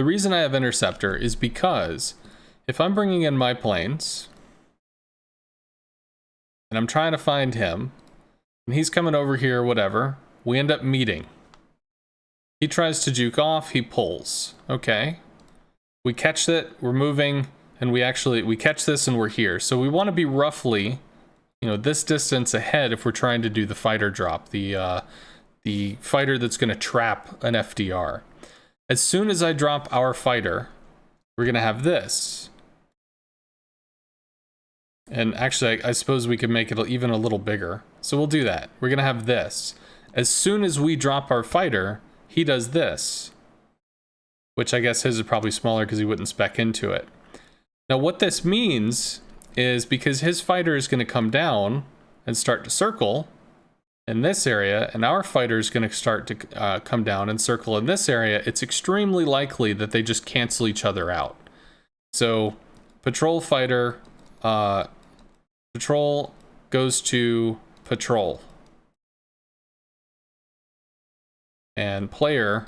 The reason I have Interceptor is because if I'm bringing in my planes and I'm trying to find him and he's coming over here, whatever, we end up meeting. He tries to juke off, he pulls. Okay. We catch it, we're moving, and we catch this and we're here. So we want to be roughly, you know, this distance ahead if we're trying to do the fighter drop, the fighter that's going to trap an FDR. As soon as I drop our fighter, we're going to have this. And actually, I suppose we could make it even a little bigger. So we'll do that. We're going to have this. As soon as we drop our fighter, he does this. Which I guess his is probably smaller because he wouldn't spec into it. Now what this means is because his fighter is going to come down and start to circle in this area, and our fighter is going to start to come down and circle in this area, it's extremely likely that they just cancel each other out. So patrol fighter, patrol goes to patrol. And player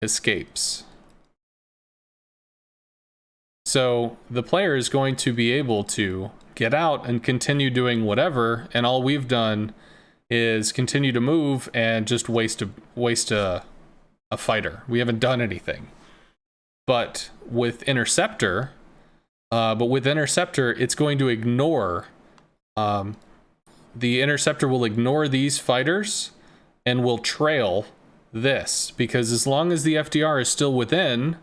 escapes. So the player is going to be able to get out and continue doing whatever, and all we've done is continue to move and just waste a fighter. We haven't done anything. But with Interceptor, it's going to ignore, the Interceptor will ignore these fighters and will trail this, because as long as the FDR is still within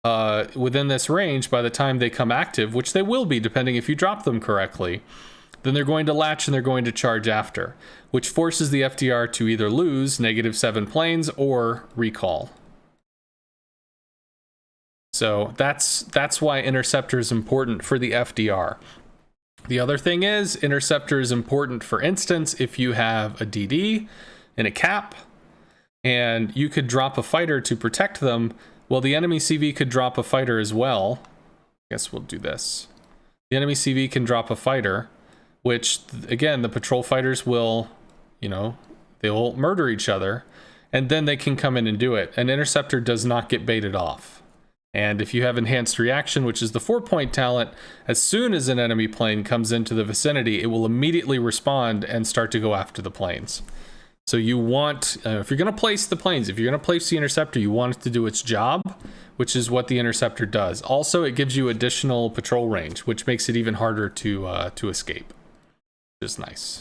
this range, by the time they come active, which they will be depending if you drop them correctly, then they're going to latch and they're going to charge after, which forces the FDR to either lose -7 planes or recall. So that's why Interceptor is important for the FDR. The other thing is, Interceptor is important, for instance, if you have a DD and a cap, and you could drop a fighter to protect them. Well, the enemy CV could drop a fighter as well. I guess we'll do this. The enemy CV can drop a fighter, which, again, the patrol fighters will, you know, they'll murder each other, and then they can come in and do it. An Interceptor does not get baited off. And if you have enhanced reaction, which is the 4-point talent, as soon as an enemy plane comes into the vicinity, it will immediately respond and start to go after the planes. So you want, if you're going to place the planes, if you're going to place the Interceptor, you want it to do its job, which is what the Interceptor does. Also, it gives you additional patrol range, which makes it even harder to escape, which is nice.